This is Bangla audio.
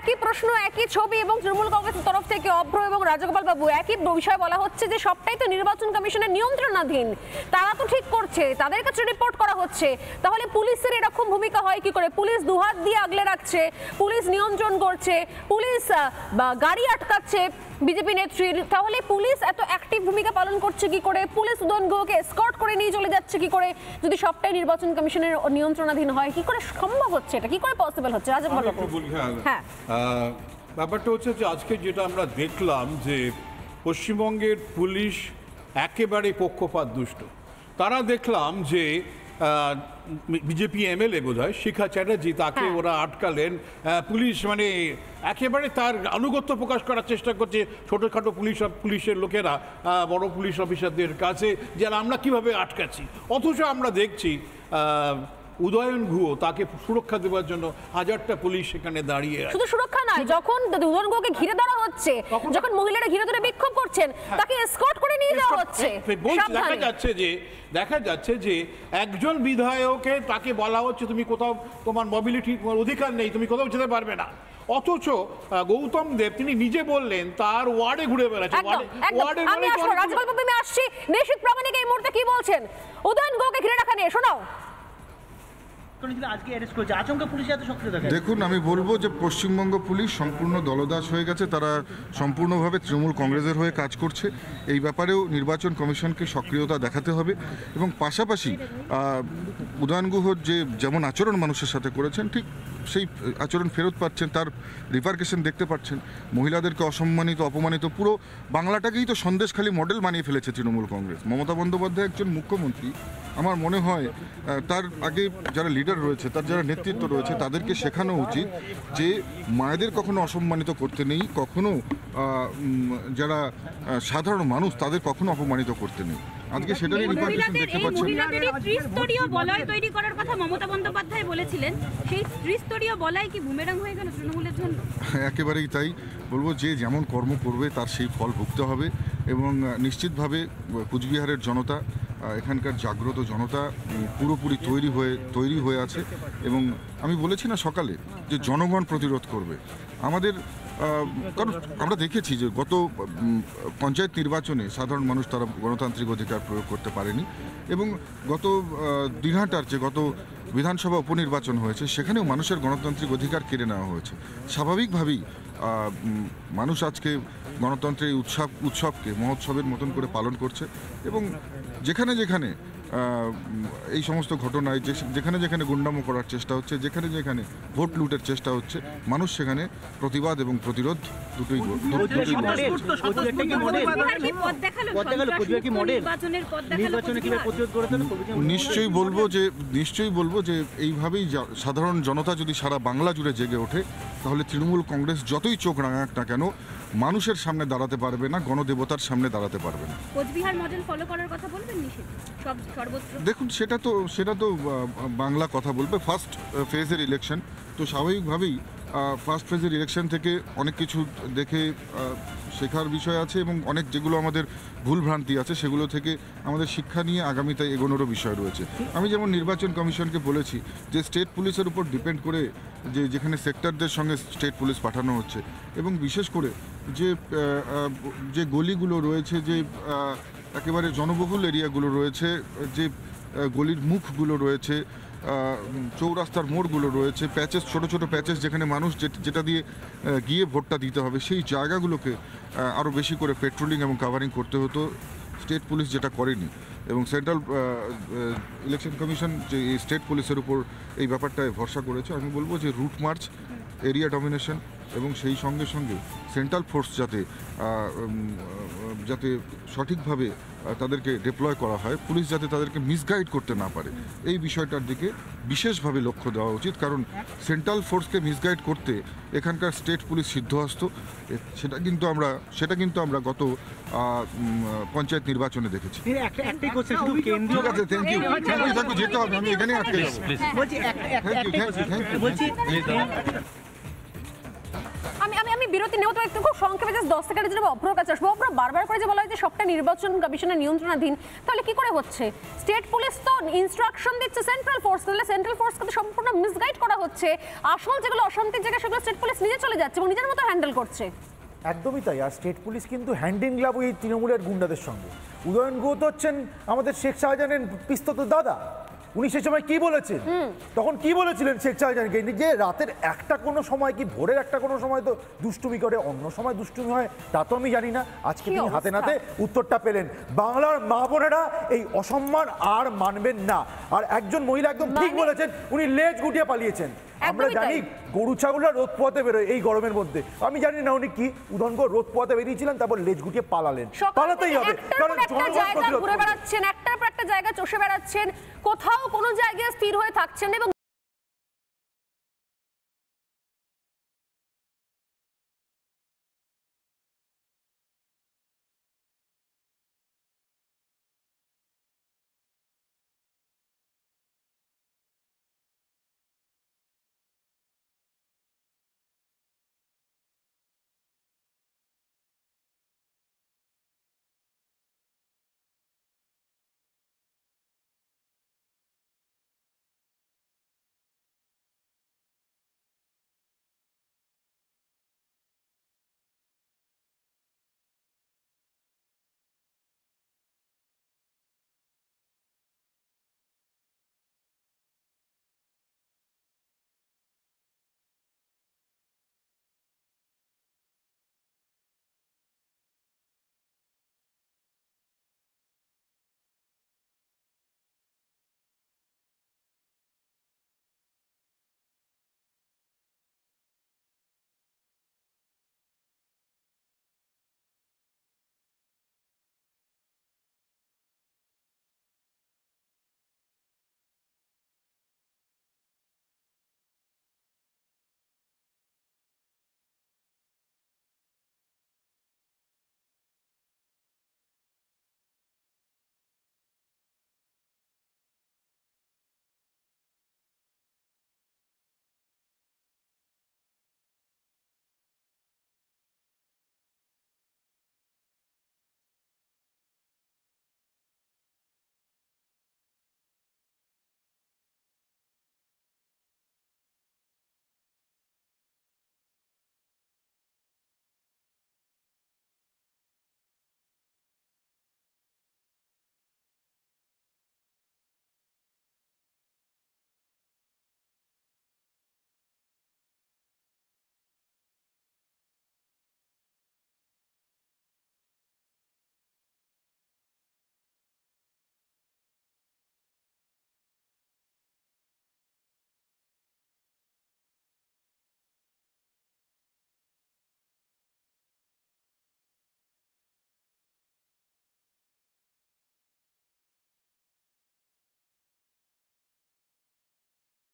একই প্রশ্ন, একই ছবি এবং তৃণমূল কংগ্রেসের তরফ থেকে অভ্র এবং রাজগোপাল বাবু একই বিষয় বলা হচ্ছে যে সবটাই তো নির্বাচন কমিশনের নিয়ন্ত্রণাধীন, তারা তো ঠিক করছে, তাদের কাছে রিপোর্ট করা হচ্ছে। তাহলে পুলিশের এরকম ভূমিকা হয় কি করে? পুলিশ দুহাত দিয়ে আগলে রাখছে, পুলিশ নিয়ন্ত্রণ করছে, পুলিশ গাড়ি আটকাচ্ছে বিজেপি নেত্রীর, তাহলে পুলিশ এত অ্যাক্টিভ ভূমিকা পালন করছে কি করে? পুলিশ উদয়ন গুহকে এসকর্ট করে নিয়ে চলে যাচ্ছে কি করে? যদি সবটাই নির্বাচন কমিশনের নিয়ন্ত্রণাধীন হয়, কি করে সম্ভব হচ্ছে এটা? কি করে পসিবল হচ্ছে? রাজগোপাল বাবু। হ্যাঁ, ব্যাপারটা হচ্ছে যে আজকে যেটা আমরা দেখলাম যে পশ্চিমবঙ্গের পুলিশ একেবারে পক্ষপাত দুষ্ট। তারা দেখলাম যে বিজেপি এমএলএ বোধহয় শিখা চ্যাটার্জি, তাকে ওরা আটকালেন। পুলিশ মানে একেবারে তার আনুগত্য প্রকাশ করার চেষ্টা করছে ছোটোখাটো পুলিশের লোকেরা বড় পুলিশ অফিসারদের কাছে, যে আমরা কিভাবে আটকাচ্ছি। অথচ আমরা দেখছি উদয়ন গুহ তাকে সুরক্ষা দেওয়ার জন্য হাজারটা পুলিশ সেখানে দাঁড়িয়ে আছে। শুধু সুরক্ষা নয়, যখন উদয়ন গুহকে ঘিরে ধরা হচ্ছে, যখন মহিলারা ঘিরে ধরে বিক্ষোভ করছেন, তাকে এসকর্ট করে নিয়ে যাওয়া হচ্ছে। দেখা যাচ্ছে যে একজন বিধায়ককে তাকে বলা হচ্ছে তুমি কোথাও, তোমার মোবিলিটি অধিকার নেই, তুমি কোথাও যেতে পারবে না। অথচ গৌতম দেব তিনি নিজে বললেন তার ওয়ার্ডে ঘুরে বেড়াচ্ছে। আমি আসছি, নিশীথ প্রামাণিক এই মুহূর্তে কি বলছেন উদয়ন গুহকে ঘিরে রাখা নিয়ে? শোনাও। দেখুন, আমি বলবো যে পশ্চিমবঙ্গ পুলিশ সম্পূর্ণ দলদাস হয়ে গেছে, তারা সম্পূর্ণভাবে তৃণমূল কংগ্রেসের হয়ে কাজ করছে। এই ব্যাপারেও নির্বাচন কমিশনকে সক্রিয়তা দেখাতে হবে এবং পাশাপাশি উদয়ন গুহর যেমন আচরণ মানুষের সাথে করেছেন, ঠিক সেই আচরণ ফেরত পাচ্ছেন, তার রিপারকেশন দেখতে পাচ্ছেন। মহিলাদেরকে অসম্মানিত, অপমানিত, পুরো বাংলাটাকেই তো সন্দেশখালী মডেল বানিয়ে ফেলেছে তৃণমূল কংগ্রেস। মমতা বন্দ্যোপাধ্যায় একজন মুখ্যমন্ত্রী, আমার মনে হয় তার আগে যারা লিডার রয়েছে, তার যারা নেতৃত্ব রয়েছে, তাদেরকে শেখানো উচিত যে মায়েদের কখনো অসম্মানিত করতে নেই, কখনো যারা সাধারণ মানুষ তাদের কখনো অপমানিত করতে নেই। আজকে সেটারই রিপারকেশন দেখতে পাচ্ছেন। ত্রিস্তরীয় বলয় তৈরি করার কথা মমতা বন্দ্যোপাধ্যায় বলেছিলেন, সেই ত্রিস্তরীয় বলয় কি বুমেরাং হয়ে গেল তৃণমূলের জন্য? একেবারেই তাই। বলবো যে যেমন কর্ম করবে তার সেই ফল ভুগতে হবে এবং নিশ্চিতভাবে কুচবিহারের জনতা, এখানকার জাগ্রত জনতা পুরোপুরি তৈরি হয়ে আছে এবং আমি বলেছি না সকালে যে জনগণ প্রতিরোধ করবে আমাদের। কারণ আমরা দেখেছি যে গত পঞ্চায়েত নির্বাচনে সাধারণ মানুষ তারা গণতান্ত্রিক অধিকার প্রয়োগ করতে পারেনি এবং গত দিনহাটার যে গত বিধানসভা উপনির্বাচন হয়েছে সেখানেও মানুষের গণতান্ত্রিক অধিকার কেড়ে নেওয়া হয়েছে। স্বাভাবিকভাবেই মানুষ আজকে গণতন্ত্রের উৎসবকে মহোৎসবের মতন করে পালন করছে এবং যেখানে যেখানে এই সমস্ত ঘটনায় যেখানে যেখানে গুন্ডামো করার চেষ্টা হচ্ছে, যেখানে যেখানে ভোট লুটের চেষ্টা হচ্ছে, মানুষ সেখানে প্রতিবাদ এবং প্রতিরোধ দুটোই নিশ্চয়ই বলবো যে এইভাবেই সাধারণ জনতা যদি সারা বাংলা জুড়ে জেগে ওঠে তাহলে তৃণমূল কংগ্রেস যতই চোখ রাঙাক না কেন মানুষের সামনে দাঁড়াতে পারবে না, গণদেবতার সামনে দাঁড়াতে পারবে না। কোচবিহার মডেল ফলো করার কথা বলবেন নিশীথ? দেখুন, সেটা তো বাংলা কথা বলবে। ফার্স্ট ফেজের ইলেকশন, তো স্বাভাবিকভাবেই ফার্স্ট ফেজের ইলেকশন থেকে অনেক কিছু দেখে শেখার বিষয় আছে এবং অনেক যেগুলো আমাদের ভুলভ্রান্তি আছে সেগুলো থেকে আমাদের শিক্ষা নিয়ে আগামীতে এগোনোরও বিষয় রয়েছে। আমি যেমন নির্বাচন কমিশনকে বলেছি যে স্টেট পুলিশের উপর ডিপেন্ড করে যেখানে সেক্টরদের সঙ্গে স্টেট পুলিশ পাঠানো হচ্ছে এবং বিশেষ করে যে গলিগুলো রয়েছে, যে একেবারে জনবহুল এরিয়াগুলো রয়েছে, যে গলির মুখগুলো রয়েছে, চৌরাস্তার মোড়গুলো রয়েছে, প্যাচেস, ছোট ছোট প্যাচেস যেখানে মানুষ যেটা দিয়ে গিয়ে ভোটটা দিতে হবে, সেই জায়গাগুলোকে আরও বেশি করে পেট্রোলিং এবং কাভারিং করতে হতো। স্টেট পুলিশ যেটা করেনি এবং সেন্ট্রাল ইলেকশন কমিশন যে স্টেট পুলিশের উপর এই ব্যাপারটায় ভরসা করেছে। আমি বলবো যে রুট মার্চ, এরিয়া ডমিনেশন এবং সেই সঙ্গে সঙ্গে সেন্ট্রাল ফোর্স যাতে সঠিকভাবে তাদেরকে ডিপ্লয় করা হয়, পুলিশ যাতে তাদেরকে মিসগাইড করতে না পারে, এই বিষয়টার দিকে বিশেষভাবে লক্ষ্য দেওয়া উচিত। কারণ সেন্ট্রাল ফোর্সকে মিসগাইড করতে এখানকার স্টেট পুলিশ সিদ্ধহস্ত। সেটা কিন্তু আমরা গত পঞ্চায়েত নির্বাচনে দেখেছি। ঠিক আছে, থ্যাংক ইউ, যেতে হবে, আমি এখানে আটকে যাবো। আমি বিরতি নেব, তো একটু খুব সংক্ষেপে জাস্ট 10 সেকেন্ডের জন্য অভ্রর কাছে আসবো। অভ্র, বারবার করে যে বলা হয় যে সবটা নির্বাচন কমিশনের নিয়ন্ত্রণাধীন, তাহলে কি করে হচ্ছে? স্টেট পুলিশ তো ইনস্ট্রাকশন দিচ্ছে সেন্ট্রাল ফোর্স, তাহলে সেন্ট্রাল ফোর্সকে তো সম্পূর্ণ মিসগাইড করা হচ্ছে। আসল যেগুলো অশান্তির জায়গা সেগুলো স্টেট পুলিশ নিজে চলে যাচ্ছে এবং নিজের মতো হ্যান্ডেল করছে। একদমই তাই। আর স্টেট পুলিশ কিন্তু হ্যান্ড ইন গ্লাভ এই তৃণমূলের গুন্ডাদের সঙ্গে। উদয়ন গুহ তো হচ্ছেন আমাদের শেখ শাহজাহানের পিস্তত দাদা। উনি সে সময় কি বলেছেন, তখন কি বলেছিলেন শেখ শাহজাহানকে, যে রাতের একটা কোনো সময় কি ভোরের একটা কোনো সময় তো দুষ্টুমি করে, অন্য সময় দুষ্টুমি হয় তা তো আমি জানি না। আজকে কি তিনি হাতে অবস্থা? নাতে উত্তরটা পেলেন। বাংলার মা বোনেরা এই অসম্মান আর মানবেন না। আর একজন মহিলা একদম ঠিক বলেছেন, উনি লেজ গুটিয়ে পালিয়েছেন। আমরা একদমই জানি তাই। গরু ছাগলরা রোদ পোয়াতে বেরোয় এই গরমের মধ্যে। আমি জানি না উনি কি উদয়ন গুহ রোদ পোয়াতে বেরিয়েছিলেন, তারপর লেজ গুটিয়ে পালালেন। পালাতেই হবে, কারণ জনগণ জায়গা প্রতিরোধ ঘুরে করবে। বেড়াচ্ছেন, একটার পর একটা জায়গা চষে বেড়াচ্ছেন, কোথাও কোনো জায়গায় স্থির হয়ে থাকছেন না এবং